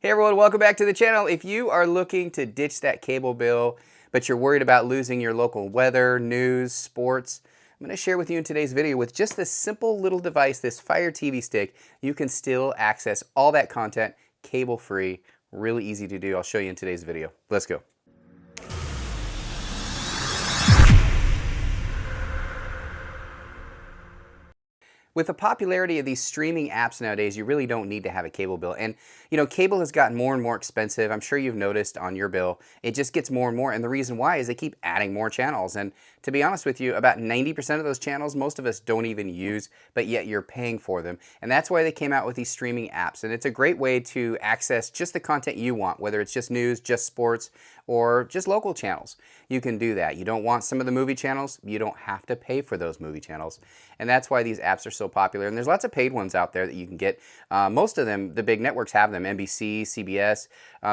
Hey everyone, welcome back to the channel. If you are looking to ditch that cable bill, but you're worried about losing your local weather, news, sports, I'm going to share with you in today's video with just this simple little device, this Fire TV stick, you can still access all that content cable free. Really easy to do. I'll show you in today's video. Let's go. With the popularity of these streaming apps nowadays, you really don't need to have a cable bill. And, you know, cable has gotten more and more expensive. I'm sure you've noticed on your bill. It just gets more and more. And the reason why is they keep adding more channels. And to be honest with you, about 90% of those channels, most of us don't even use, but yet you're paying for them. And that's why they came out with these streaming apps. And it's a great way to access just the content you want, whether it's just news, just sports, or just local channels. You can do that. You don't want some of the movie channels, you don't have to pay for those movie channels. And that's why these apps are so popular. And there's lots of paid ones out there that you can get. Most of them, the big networks have them, NBC, CBS.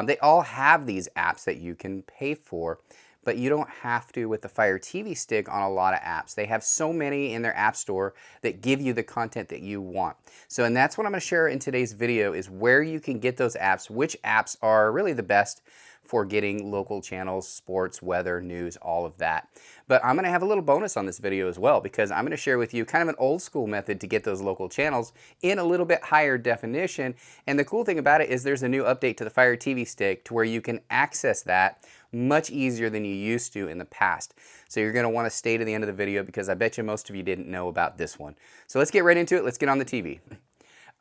They all have these apps that you can pay for. But you don't have to with the Fire TV stick on a lot of apps. They have so many in their app store that give you the content that you want. So, and that's what I'm going to share in today's video is where you can get those apps, which apps are really the best for getting local channels, sports, weather, news, all of that. But I'm going to have a little bonus on this video as well because I'm going to share with you kind of an old school method to get those local channels in a little bit higher definition. And the cool thing about it is there's a new update to the Fire TV stick to where you can access that much easier than you used to in the past. So you're going to want to stay to the end of the video because I bet you most of you didn't know about this one. So let's get right into it. Let's get on the TV.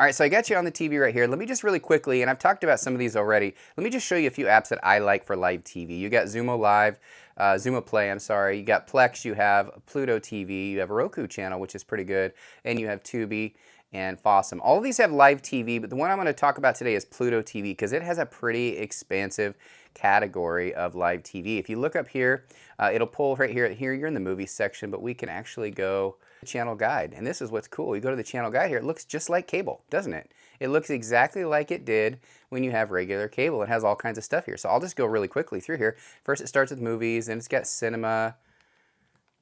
All right, so I got you on the TV right here. Let me just really quickly, and I've talked about some of these already, let me just show you a few apps that I like for live TV. You got Xumo Live, Xumo Play, I'm sorry. You got Plex, you have Pluto TV, you have a Roku channel, which is pretty good, and you have Tubi and Fossum. All of these have live TV, but the one I'm going to talk about today is Pluto TV because it has a pretty expansive category of live TV. If you look up here, it'll pull right here. Here you're in the movie section, but we can actually go to channel guide. And this is what's cool. You go to the channel guide here, it looks just like cable, doesn't it? It looks exactly like it did when you have regular cable. It has all kinds of stuff here. So I'll just go really quickly through here. First it starts with movies, then it's got cinema.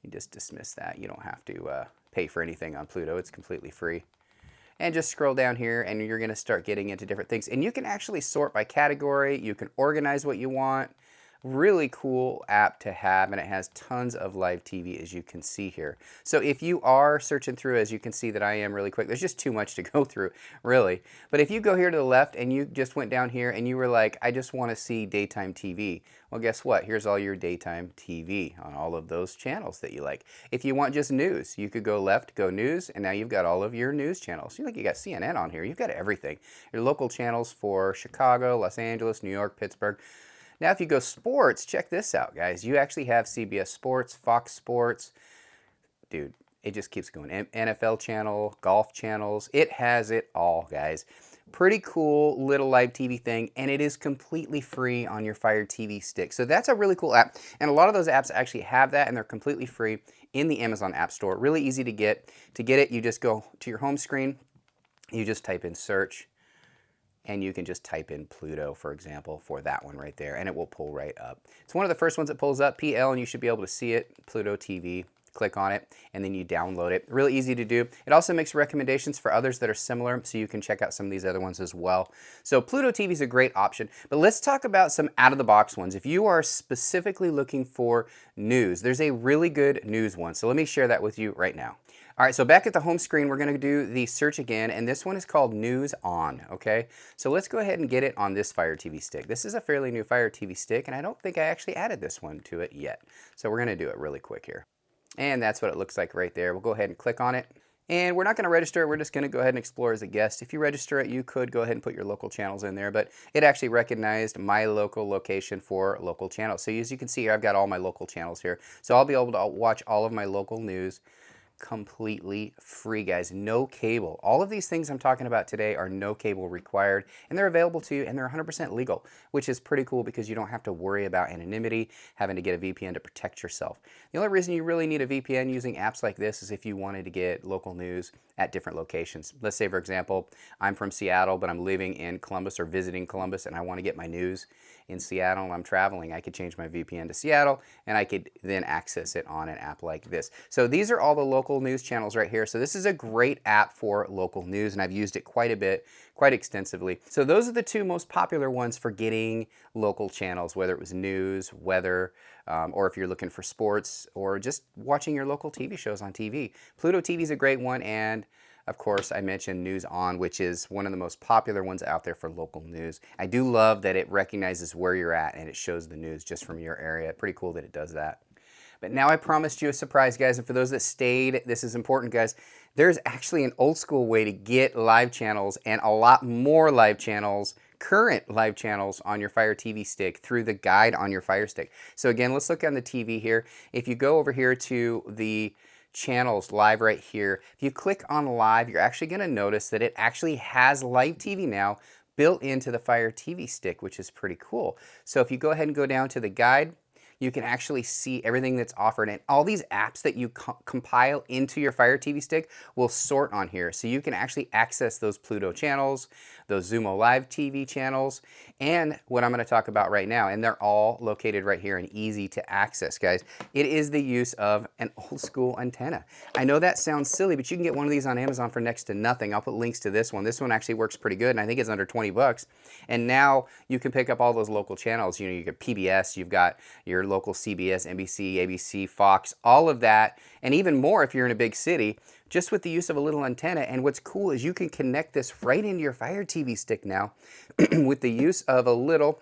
You just dismiss that. You don't have to pay for anything on Pluto. It's completely free. And just scroll down here and you're going to start getting into different things. And you can actually sort by category. You can organize what you want. Really cool app to have, and it has tons of live TV as you can see here. So if you are searching through, as you can see that I am really quick, there's just too much to go through, really. But if you go here to the left and you just went down here and you were like, I just want to see daytime TV. Well, guess what? Here's all your daytime TV on all of those channels that you like. If you want just news, you could go left, go news, and now you've got all of your news channels. You got CNN on here. You've got everything. Your local channels for Chicago, Los Angeles, New York, Pittsburgh. Now, if you go sports, check this out, guys. You actually have CBS Sports, Fox Sports. Dude, it just keeps going. NFL channel, golf channels. It has it all, guys. Pretty cool little live TV thing, and it is completely free on your Fire TV stick. So that's a really cool app, and a lot of those apps actually have that, and they're completely free in the Amazon App Store. Really easy to get. To get it, you just go to your home screen. You just type in search. And you can just type in Pluto, for example, for that one right there, and it will pull right up. It's one of the first ones that pulls up, PL, and you should be able to see it, Pluto TV. Click on it, and then you download it. Really easy to do. It also makes recommendations for others that are similar, so you can check out some of these other ones as well. So Pluto TV is a great option, but let's talk about some out-of-the-box ones. If you are specifically looking for news, there's a really good news one, so let me share that with you right now. All right, so back at the home screen, we're going to do the search again, and this one is called News On, okay? So let's go ahead and get it on this Fire TV stick. This is a fairly new Fire TV stick, and I don't think I actually added this one to it yet. So we're going to do it really quick here. And that's what it looks like right there. We'll go ahead and click on it. And we're not going to register it. We're just going to go ahead and explore as a guest. If you register it, you could go ahead and put your local channels in there, but it actually recognized my local location for local channels. So as you can see here, I've got all my local channels here. So I'll be able to watch all of my local news completely free, guys. No cable. All of these things I'm talking about today are no cable required, and they're available to you, and they're 100% legal, which is pretty cool because you don't have to worry about anonymity, having to get a VPN to protect yourself. The only reason you really need a VPN using apps like this is if you wanted to get local news at different locations. Let's say, for example, I'm from Seattle, but I'm living in Columbus or visiting Columbus, and I want to get my news in Seattle and I'm traveling. I could change my VPN to Seattle, and I could then access it on an app like this. So these are all the local local news channels right here. So this is a great app for local news, and I've used it quite a bit, quite extensively. So those are the two most popular ones for getting local channels, whether it was news, weather, or if you're looking for sports, or just watching your local TV shows on TV. Pluto TV is a great one, and of course, I mentioned News On, which is one of the most popular ones out there for local news. I do love that it recognizes where you're at and it shows the news just from your area. Pretty cool that it does that. But now I promised you a surprise, guys, and for those that stayed, this is important, guys. There's actually an old school way to get live channels and a lot more live channels, current live channels on your Fire TV stick through the guide on your Fire Stick. So again, let's look on the TV here. If you go over here to the channels live right here, if you click on live, you're actually going to notice that it actually has live TV now built into the Fire TV stick, which is pretty cool. So if you go ahead and go down to the guide, you can actually see everything that's offered, and all these apps that you compile into your Fire TV stick will sort on here. So you can actually access those Pluto channels, those Zumo Live TV channels, and what I'm going to talk about right now, and they're all located right here and easy to access, guys. It is the use of an old school antenna. I know that sounds silly, but you can get one of these on Amazon for next to nothing. I'll put links to this one. This one actually works pretty good, and I think it's under 20 bucks. And now you can pick up all those local channels. You know, you get PBS, you've got your local CBS, NBC, ABC, Fox, all of that, and even more if you're in a big city, just with the use of a little antenna. And what's cool is you can connect this right into your Fire TV stick now with the use of a little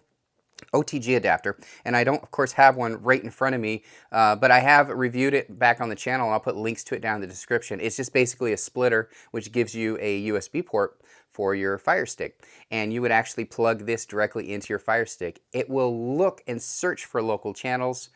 OTG adapter. And I don't, of course, have one right in front of me, but I have reviewed it back on the channel, and I'll put links to it down in the description. It's just basically a splitter, which gives you a USB port for your Fire Stick, and you would actually plug this directly into your Fire Stick. It will look and search for local channels,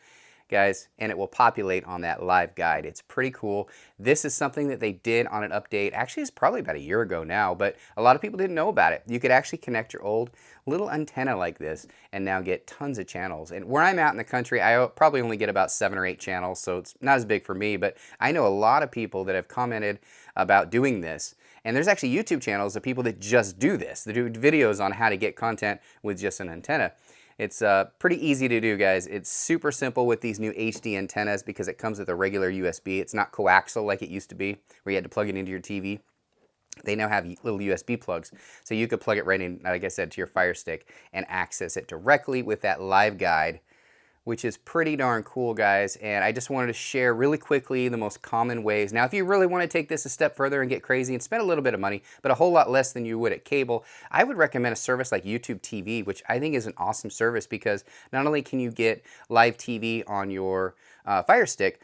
guys, and it will populate on that live guide. It's pretty cool. This is something that they did on an update. Actually, it's probably about a year ago now, but a lot of people didn't know about it. You could actually connect your old little antenna like this and now get tons of channels. And where I'm at in the country, I probably only get about 7 or 8 channels, so it's not as big for me, but I know a lot of people that have commented about doing this. And there's actually YouTube channels of people that just do this. They do videos on how to get content with just an antenna. It's pretty easy to do, guys. It's super simple with these new HD antennas because it comes with a regular USB. It's not coaxial like it used to be, where you had to plug it into your TV. They now have little USB plugs, so you could plug it right in, like I said, to your Fire Stick and access it directly with that live guide, which is pretty darn cool, guys. And I just wanted to share really quickly the most common ways. Now, if you really want to take this a step further and get crazy and spend a little bit of money, but a whole lot less than you would at cable, I would recommend a service like YouTube TV, which I think is an awesome service because not only can you get live TV on your Fire Stick,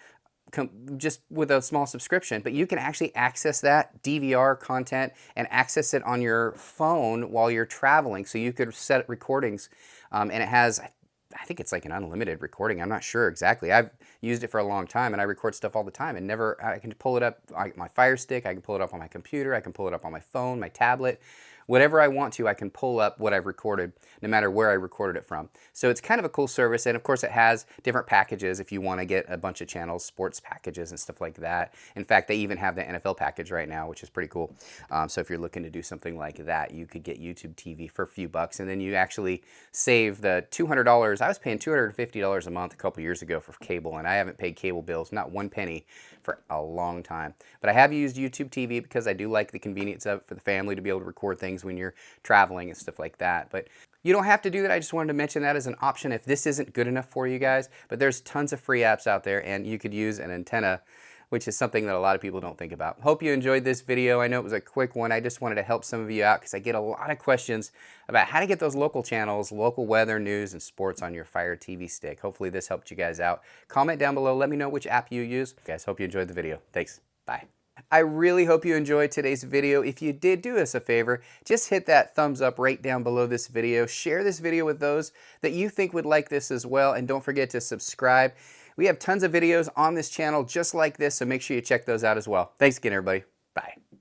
just with a small subscription, but you can actually access that DVR content and access it on your phone while you're traveling. So you could set recordings, and it has, I think it's like an unlimited recording. I'm not sure exactly. I've used it for a long time, and I record stuff all the time, and I can pull it up on my Fire Stick, I can pull it up on my computer, I can pull it up on my phone, my tablet. Whatever I want to, I can pull up what I've recorded, no matter where I recorded it from. So it's kind of a cool service, and of course it has different packages if you want to get a bunch of channels, sports packages and stuff like that. In fact, they even have the NFL package right now, which is pretty cool. So if you're looking to do something like that, you could get YouTube TV for a few bucks, and then you actually save the $200. I was paying $250 a month a couple years ago for cable, and I haven't paid cable bills, not one penny, for a long time. But I have used YouTube TV because I do like the convenience of it for the family to be able to record things when you're traveling and stuff like that. But you don't have to do that. I just wanted to mention that as an option if this isn't good enough for you guys. But there's tons of free apps out there, and you could use an antenna, which is something that a lot of people don't think about. Hope you enjoyed this video. I know it was a quick one. I just wanted to help some of you out because I get a lot of questions about how to get those local channels, local weather, news, and sports on your Fire TV stick. Hopefully this helped you guys out. Comment down below. Let me know which app you use. Guys, hope you enjoyed the video. Thanks. Bye. I really hope you enjoyed today's video. If you did, do us a favor, just hit that thumbs up right down below this video. Share this video with those that you think would like this as well, and don't forget to subscribe. We have tons of videos on this channel just like this, so make sure you check those out as well. Thanks again, everybody. Bye.